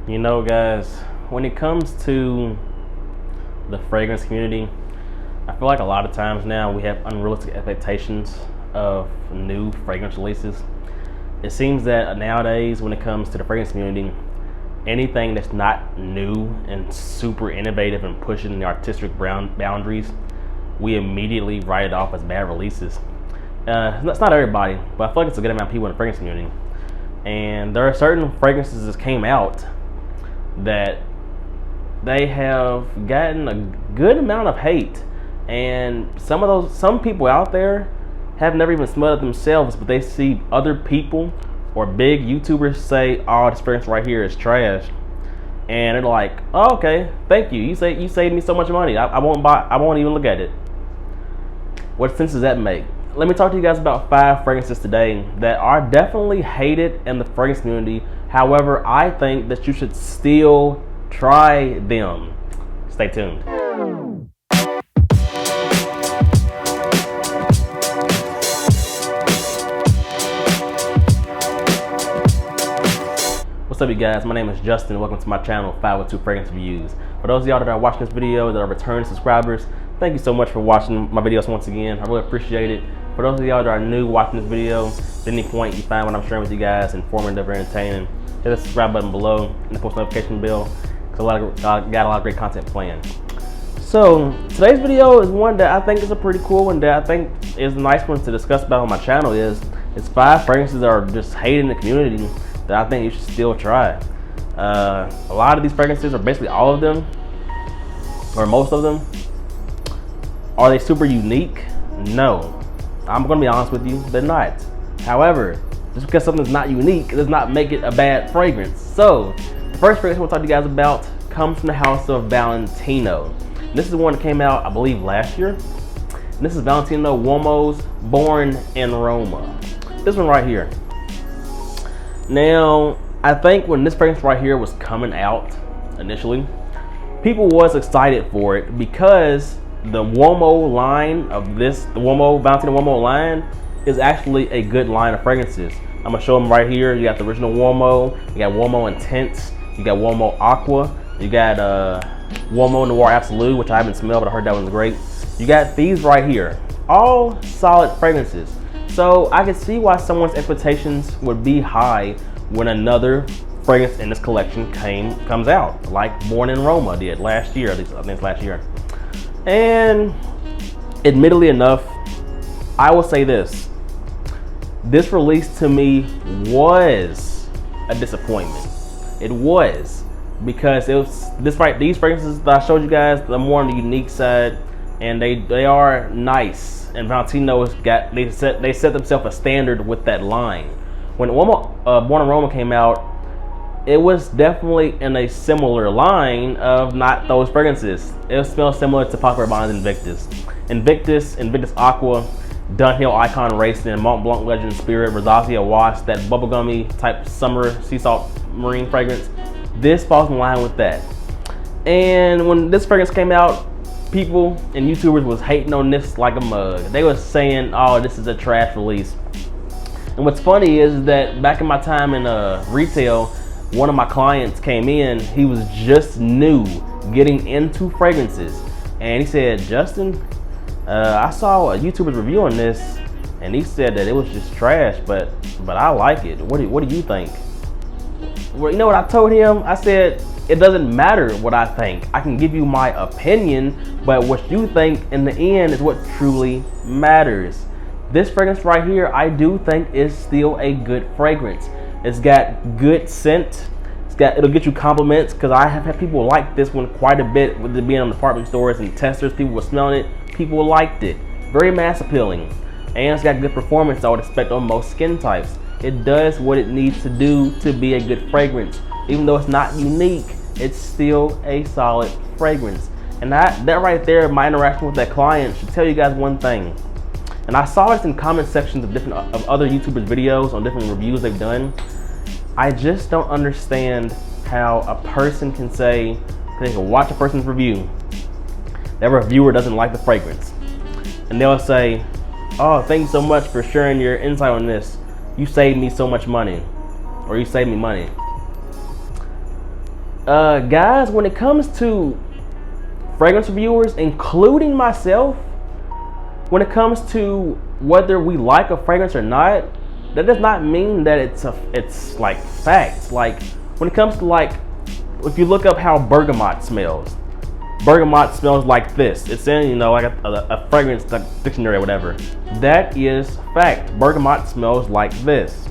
You know, guys, when it comes to the fragrance community, I feel like a lot of times now we have unrealistic expectations of new fragrance releases. It seems that nowadays when it comes to the fragrance community, anything that's not new and super innovative and pushing the artistic boundaries, we immediately write it off as bad releases. That's not everybody, but I feel like it's a good amount of people in the fragrance community. And there are certain fragrances that came out that they have gotten a good amount of hate, and some people out there have never even smelled it themselves, but they see other people or big YouTubers say, "Oh, this fragrance right here is trash," and they're like, "Oh, okay, thank you. You saved me so much money. I won't even look at it." What sense does that make? Let me talk to you guys about 5 fragrances today that are definitely hated in the fragrance community. However, I think that you should still try them. Stay tuned. What's up, you guys? My name is Justin. Welcome to my channel, 502 Fragrance Reviews. For those of y'all that are watching this video that are return subscribers, thank you so much for watching my videos once again. I really appreciate it. For those of y'all that are new watching this video, at any point you find what I'm sharing with you guys informative or entertaining, hit the subscribe button below and the post notification bell, because I got a lot of great content planned. So today's video is one that I think is a pretty cool one that I think is a nice one to discuss about on my channel. It's 5 fragrances that are just hated in the community that I think you should still try. A lot of these fragrances, or basically all of them, or most of them, are they super unique? No. I'm gonna be honest with you, they're not. However, just because something's not unique does not make it a bad fragrance. So, the first fragrance I want to talk to you guys about comes from the house of Valentino. This is one that came out, I believe, last year. And this is Valentino UOMO's Born in Roma. This one right here. Now, I think when this fragrance right here was coming out initially, people was excited for it because the UOMO line of this, the Valentino UOMO line, is actually a good line of fragrances. I'm gonna show them right here. You got the original UOMO, you got UOMO Intense, you got UOMO ACQUA, you got UOMO Noir ABSOLU, which I haven't smelled, but I heard that one's great. You got these right here, all solid fragrances. So I can see why someone's expectations would be high when another fragrance in this collection comes out, like Born in Roma did last year. At least I think it's last year. And admittedly enough, I will say this. This release to me was a disappointment. It was, because it was these fragrances that I showed you guys, they're more on the unique side, and they are nice. And Valentino they set themselves a standard with that line. When Born in Roma came out, it was definitely in a similar line of not those fragrances. It smells similar to Popular Bond's Invictus Aqua, Dunhill Icon Racing, Mont Blanc Legend Spirit, Rosacea Wasp, that bubblegummy type summer sea salt marine fragrance. This falls in line with that. And when this fragrance came out, people and YouTubers was hating on this like a mug. They was saying, "Oh, this is a trash release." And what's funny is that back in my time in retail, one of my clients came in, he was just new getting into fragrances, and he said, "Justin, I saw a YouTuber's review on this, and he said that it was just trash, but I like it. What do you think?" Well, you know what I told him? I said, it doesn't matter what I think. I can give you my opinion, but what you think in the end is what truly matters. This fragrance right here, I do think is still a good fragrance. It's got good scent. It'll get you compliments, because I have had people like this one quite a bit with it being on department stores and testers. People were smelling it. People liked it. Very mass appealing. And it's got good performance I would expect on most skin types. It does what it needs to do to be a good fragrance. Even though it's not unique, it's still a solid fragrance. And that right there, my interaction with that client, should tell you guys one thing. And I saw this in comment sections of other YouTubers' videos on different reviews they've done. I just don't understand how a person can say, they can watch a person's review, that reviewer doesn't like the fragrance, and they'll say, "Oh, thank you so much for sharing your insight on this. You saved me so much money," or "You saved me money." Guys, when it comes to fragrance reviewers, including myself, when it comes to whether we like a fragrance or not, that does not mean that it's like facts. Like when it comes to, like, if you look up how bergamot smells like this. It's in, you know, like a fragrance dictionary or whatever. That is fact. Bergamot smells like this.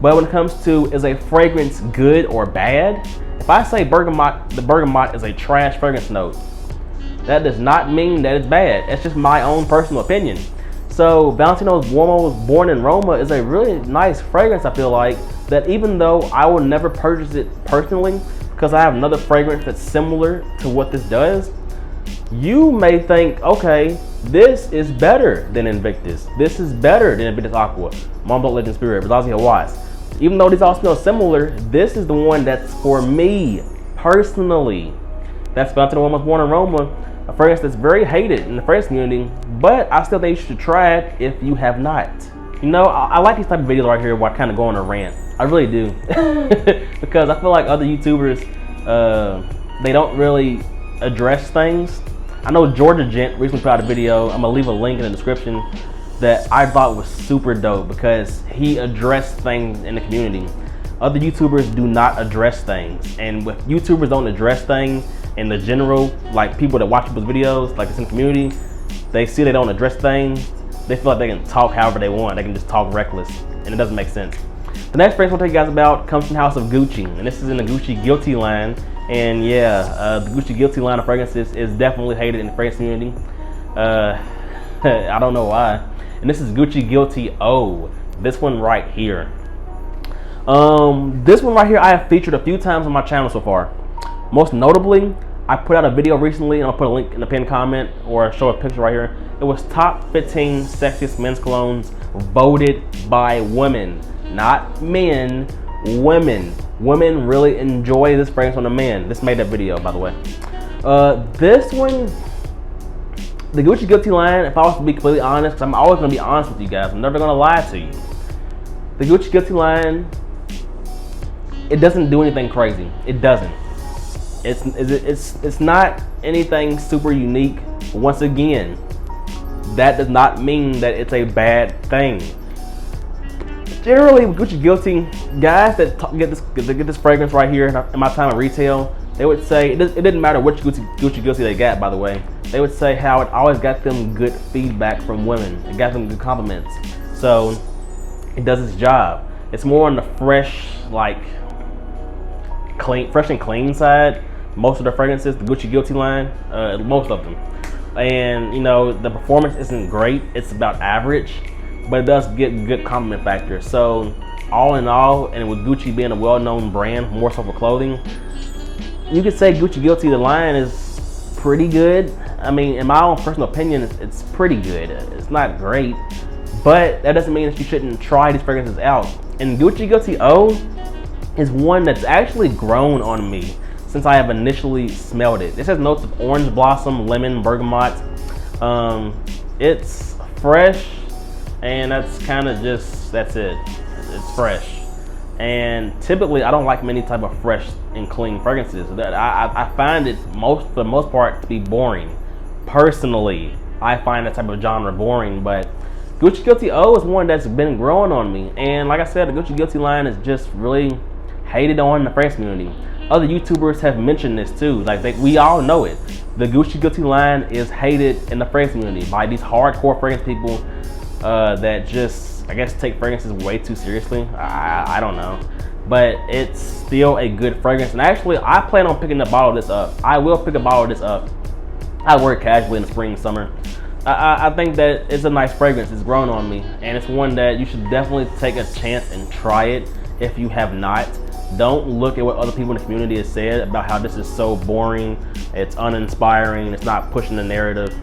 But when it comes to, is a fragrance good or bad? If I say bergamot, the bergamot is a trash fragrance note, that does not mean that it's bad. It's just my own personal opinion. So Valentino's UOMO Born in Roma is a really nice fragrance, I feel like, that even though I will never purchase it personally, because I have another fragrance that's similar to what this does, you may think, okay, this is better than Invictus. This is better than Invictus Aqua, Mumble Legend Spirit, Blasio Watts. Even though these all smell similar, this is the one that's for me personally. That's Valentino UOMO's Born in Roma, a fragrance that's very hated in the fragrance community, but I still think you should try it if you have not. You know, I like these type of videos right here where I kind of go on a rant. I really do. Because I feel like other YouTubers, they don't really address things. I know Georgia Gent recently put out a video, I'm gonna leave a link in the description, that I thought was super dope because he addressed things in the community. Other YouTubers do not address things. And if YouTubers don't address things in the general, like people that watch people's videos, like it's in the community, they see they don't address things, they feel like they can talk however they want. They can just talk reckless, and it doesn't make sense. The next fragrance I'll tell you guys about comes from the House of Gucci, and this is in the Gucci Guilty line. And yeah, the Gucci Guilty line of fragrances is definitely hated in the fragrance community. I don't know why. And this is Gucci Guilty O, this one right here. This one right here I have featured a few times on my channel so far. Most notably, I put out a video recently, and I'll put a link in the pinned comment or show a picture right here. It was top 15 sexiest men's colognes voted by women, not men, women. Women really enjoy this fragrance on the man. This made that video, by the way. This one, the Gucci Guilty line, if I was to be completely honest, because I'm always going to be honest with you guys, I'm never going to lie to you. The Gucci Guilty line, it doesn't do anything crazy. It doesn't. It's not anything super unique. Once again, that does not mean that it's a bad thing. Generally, with Gucci Guilty, guys that get this fragrance right here in my time of retail, they would say, it didn't matter which Gucci Guilty they got, by the way, they would say how it always got them good feedback from women. It got them good compliments. So it does its job. It's more on the fresh, like fresh and clean side. Most of the fragrances, the Gucci Guilty line, most of them. And you know, the performance isn't great. It's about average, but it does get good compliment factor. So all in all, and with Gucci being a well-known brand, more so for clothing, you could say Gucci Guilty, the line, is pretty good. I mean, in my own personal opinion, it's pretty good. It's not great, but that doesn't mean that you shouldn't try these fragrances out. And Gucci Guilty O is one that's actually grown on me since I have initially smelled it. This has notes of orange blossom, lemon, bergamot. It's fresh, and that's kind of just, that's it. It's fresh. And typically I don't like many type of fresh and clean fragrances. I find it for the most part to be boring. Personally, I find that type of genre boring, but Gucci Guilty O is one that's been growing on me. And like I said, the Gucci Guilty line is just really hated on in the fragrance community. Other YouTubers have mentioned this too. Like we all know it. The Gucci Guilty line is hated in the fragrance community by these hardcore fragrance people that just, I guess, take fragrances way too seriously. I don't know. But it's still a good fragrance. And actually, I plan on picking a bottle of this up. I will pick a bottle of this up. I wear it casually in the spring and summer. I think that it's a nice fragrance. It's grown on me. And it's one that you should definitely take a chance and try it if you have not. Don't look at what other people in the community have said about how this is so boring, it's uninspiring, it's not pushing the narrative.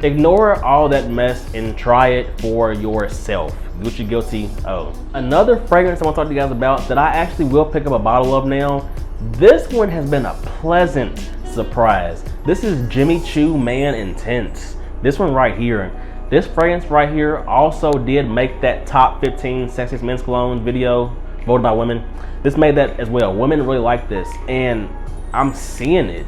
Ignore all that mess and try it for yourself. Gucci Guilty O. Another fragrance I want to talk to you guys about that I actually will pick up a bottle of now. This one has been a pleasant surprise. This is Jimmy Choo Man Intense. This one right here. This fragrance right here also did make that top 15 sexiest men's cologne video voted by women. This made that as well. Women really like this, and I'm seeing it.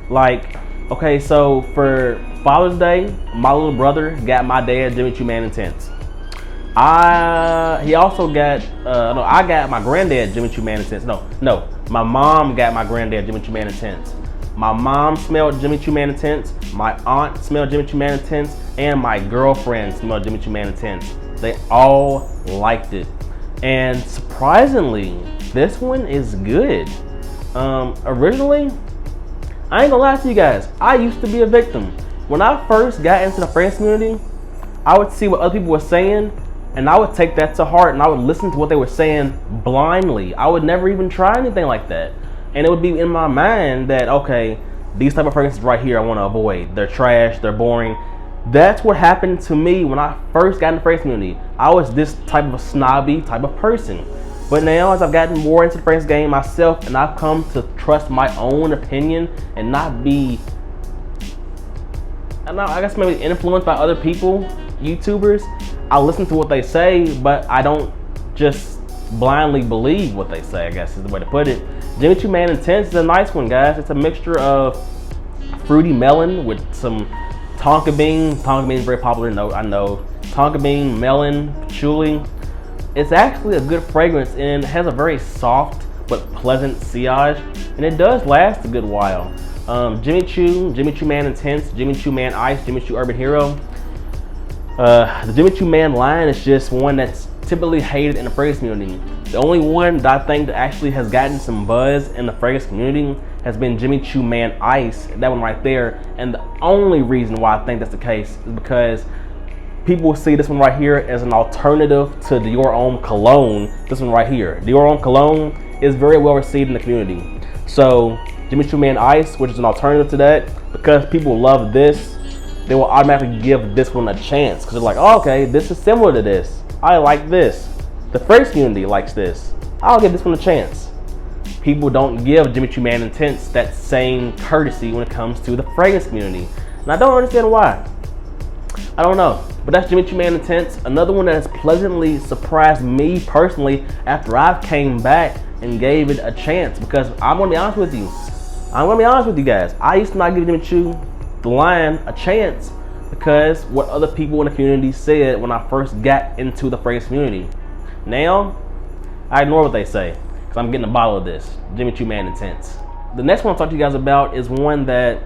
Like, okay, so for Father's Day, my little brother got my dad Jimmy Choo Man Intense. He also got, I got my granddad Jimmy Choo Man Intense. No, my mom got my granddad Jimmy Choo Man Intense. My mom smelled Jimmy Choo Man Intense. My aunt smelled Jimmy Choo Man Intense, and my girlfriend smelled Jimmy Choo Man Intense. They all liked it, and surprisingly, this one is good. Originally, I ain't gonna lie to you guys, I used to be a victim. When I first got into the fragrance community, I would see what other people were saying, and I would take that to heart, and I would listen to what they were saying blindly. I would never even try anything like that. And it would be in my mind that, okay, these type of fragrances right here I want to avoid. They're trash, they're boring. That's what happened to me when I first got in the fragrance community. I was this type of a snobby type of person. But now, as I've gotten more into the fragrance game myself, and I've come to trust my own opinion and not be, I guess maybe influenced by other people, YouTubers, I listen to what they say, but I don't just blindly believe what they say, I guess is the way to put it. Jimmy Choo Man Intense is a nice one, guys. It's a mixture of fruity melon with some tonka bean. Tonka bean is very popular, I know. Tonka bean, melon, patchouli. It's actually a good fragrance, and it has a very soft but pleasant sillage, and it does last a good while. Jimmy Choo Man Intense, Jimmy Choo Man Ice, Jimmy Choo Urban Hero. The Jimmy Choo Man line is just one that's typically hated in the fragrance community. The only one that I think that actually has gotten some buzz in the fragrance community has been Jimmy Choo Man Ice, that one right there. And the only reason why I think that's the case is because people will see this one right here as an alternative to DIOR Homme Cologne. This one right here, DIOR Homme Cologne, is very well received in the community. So Jimmy Choo Man Ice, which is an alternative to that, because people love this, they will automatically give this one a chance because they're like, oh, okay, this is similar to this. I like this. The fragrance community likes this. I'll give this one a chance. People don't give Jimmy Choo Man Intense that same courtesy when it comes to the fragrance community. And I don't understand why. I don't know. But that's Jimmy Choo Man Intense. Another one that has pleasantly surprised me personally after I came back and gave it a chance. Because I'm going to be honest with you. I'm going to be honest with you guys. I used to not give Jimmy Choo the line a chance because what other people in the community said when I first got into the fragrance community. Now, I ignore what they say because I'm getting a bottle of this, Jimmy Choo Man Intense. The next one I'll talk to you guys about is one that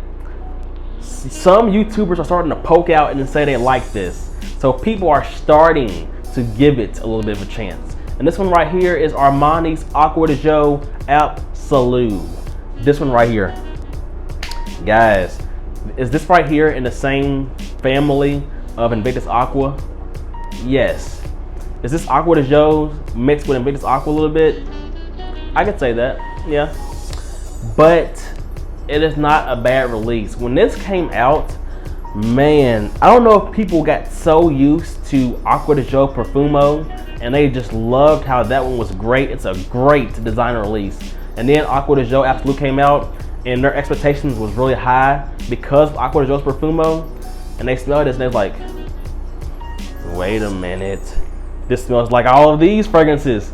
some YouTubers are starting to poke out and say they like this. So people are starting to give it a little bit of a chance. And this one right here is Armani's ACQUA de Joe ABSOLU. This one right here. Guys, is this right here in the same family of Invictus Aqua? Yes. Is this ACQUA de Joe mixed with Invictus Aqua a little bit? I could say that, yeah. But it is not a bad release. When this came out, man, I don't know if people got so used to ACQUA de Joe Profumo and they just loved how that one was great. It's a great designer release. And then ACQUA de Joe Absolute came out and their expectations was really high because of ACQUA de Joe's Profumo, and they smelled this and they're like, wait a minute, this smells like all of these fragrances.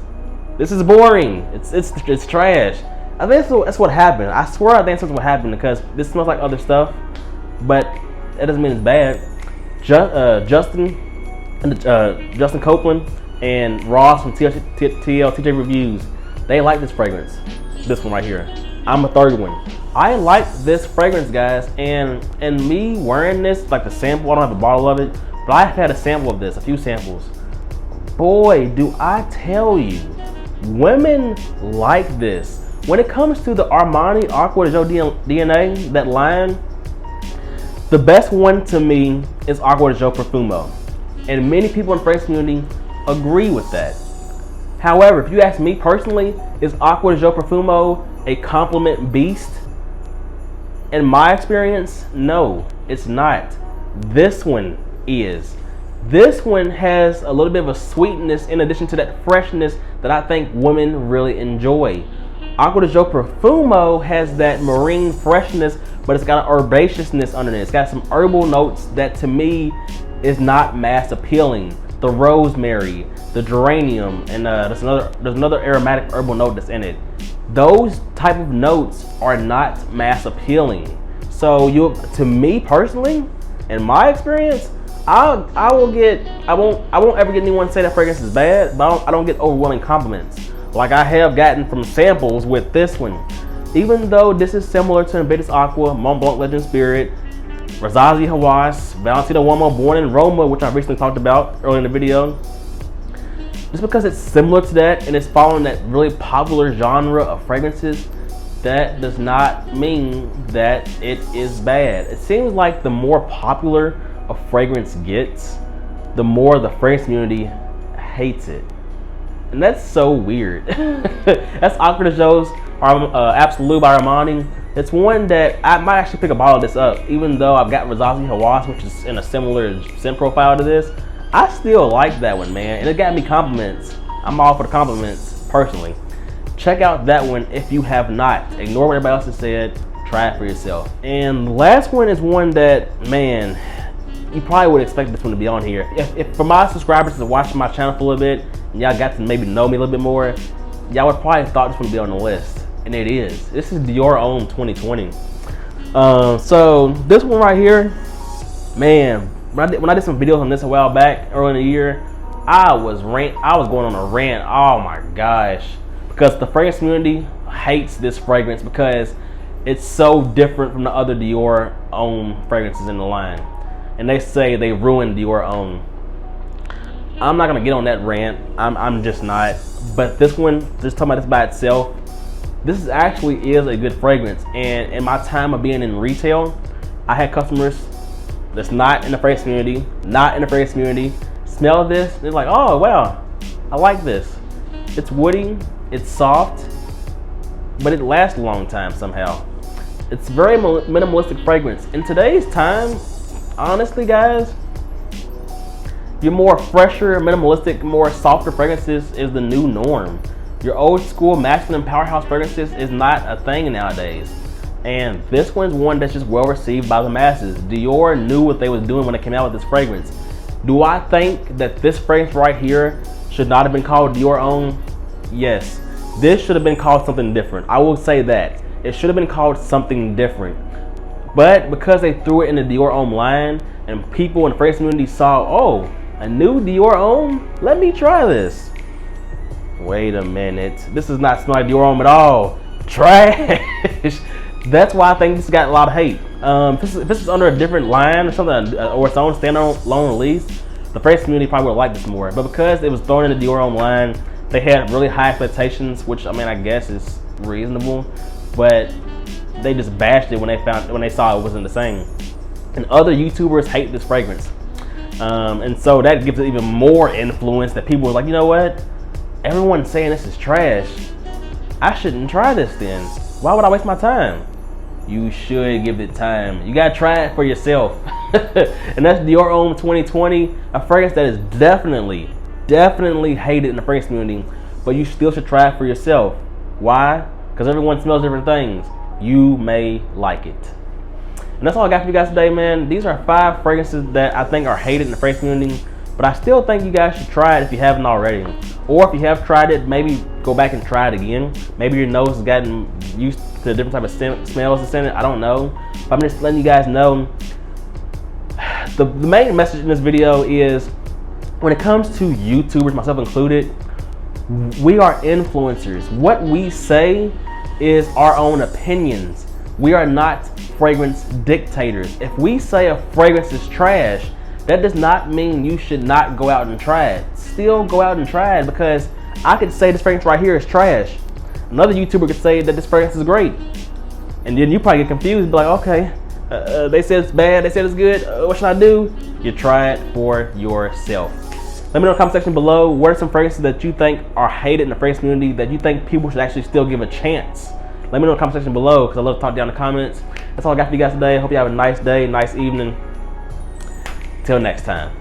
This is boring. It's trash. I think that's what happened. I swear I think that's what happened because this smells like other stuff, but that doesn't mean it's bad. Justin Copeland and Ross from TJ Reviews, they like this fragrance. This one right here. I'm a third one. I like this fragrance, guys, and me wearing this, like the sample, I don't have a bottle of it, but I've had a sample of this, a few samples. Boy, do I tell you, women like this. When it comes to the Armani ACQUA de Joe DNA, that line, the best one to me is ACQUA de Joe Profumo. And many people in the fragrance community agree with that. However, if you ask me personally, is ACQUA de Joe Profumo a compliment beast? In my experience, no, it's not. This one is. This one has a little bit of a sweetness in addition to that freshness that I think women really enjoy. ACQUA de Joe Profumo has that marine freshness, but it's got an herbaceousness underneath. It's got some herbal notes that to me is not mass appealing. the rosemary, the geranium, and there's another aromatic herbal note that's in it. Those type of notes are not mass appealing. So to me personally, in my experience, I won't ever get anyone to say that fragrance is bad, but I don't get overwhelming compliments like I have gotten from samples with this one. Even though this is similar to Invictus Aqua, Mont Blanc Legend Spirit, Razazi Hawass, Valentino UOMO, Born in Roma, which I recently talked about earlier in the video. Just because it's similar to that and it's following that really popular genre of fragrances, that does not mean that it is bad. It seems like the more popular a fragrance gets, the more the fragrance community hates it. And that's so weird. That's ACQUA de Joe's ABSOLU by Armani. It's one that I might actually pick a bottle of this up, even though I've got Razazi Hawass, which is in a similar scent profile to this. I still like that one, man, and it got me compliments. I'm all for the compliments, personally. Check out that one if you have not. Ignore what everybody else has said. Try it for yourself. And the last one is one that, man, you probably would expect this one to be on here. If for my subscribers that are watching my channel for a little bit, and y'all got to maybe know me a little bit more, y'all would probably thought this one would be on the list. And it is. This is DIOR Homme 2020. So this one right here, man, when I did some videos on this a while back, early in the year, I was going on a rant. Oh my gosh. Because the fragrance community hates this fragrance because it's so different from the other DIOR Homme fragrances in the line. And they say they ruined DIOR Homme. I'm not gonna get on that rant. I'm just not. But this one, just talking about this by itself, this actually is a good fragrance. And in my time of being in retail, I had customers that's not in the fragrance community, smell this, they're like, oh wow, I like this. It's woody, it's soft, but it lasts a long time somehow. It's very minimalistic fragrance. In today's time, honestly guys, your more fresher, minimalistic, more softer fragrances is the new norm. Your old school masculine powerhouse fragrances is not a thing nowadays. And this one's one that's just well received by the masses. DIOR knew what they was doing when they came out with this fragrance. Do I think that this fragrance right here should not have been called DIOR Homme? Yes. This should have been called something different. I will say that. It should have been called something different. But because they threw it in the DIOR Homme line and people in the fragrance community saw, oh, a new DIOR Homme? Let me try this. Wait a minute. This does not smell like DIOR Homme at all. Trash. That's why I think this got a lot of hate. If this is under a different line or something, or its own standalone release, the fragrance community probably would like this more. But because it was thrown in the DIOR Homme line, they had really high expectations, which I mean I guess is reasonable. But they just bashed it when they saw it wasn't the same. And other YouTubers hate this fragrance. And so that gives it even more influence that people are like, you know what? Everyone's saying this is trash. I shouldn't try this then. Why would I waste my time? You should give it time. You gotta try it for yourself. And that's DIOR Homme 2020, a fragrance that is definitely hated in the fragrance community, but you still should try it for yourself. Why? Because everyone smells different things. You may like it. And that's all I got for you guys today, man. These are 5 fragrances that I think are hated in the fragrance community, but I still think you guys should try it if you haven't already. Or if you have tried it, maybe go back and try it again. Maybe your nose has gotten used to different type of smells that's in it. I don't know. But I'm just letting you guys know. The main message in this video is, when it comes to YouTubers, myself included, we are influencers. What we say is our own opinions. We are not fragrance dictators. If we say a fragrance is trash, that does not mean you should not go out and try it. Still go out and try it, because I could say this fragrance right here is trash. Another YouTuber could say that this fragrance is great. And then you probably get confused and be like, okay, they said it's bad, they said it's good, what should I do? You try it for yourself. Let me know in the comment section below, what are some fragrances that you think are hated in the fragrance community that you think people should actually still give a chance? Let me know in the comment section below, because I love to talk down in the comments. That's all I got for you guys today. Hope you have a nice day, nice evening. Till next time.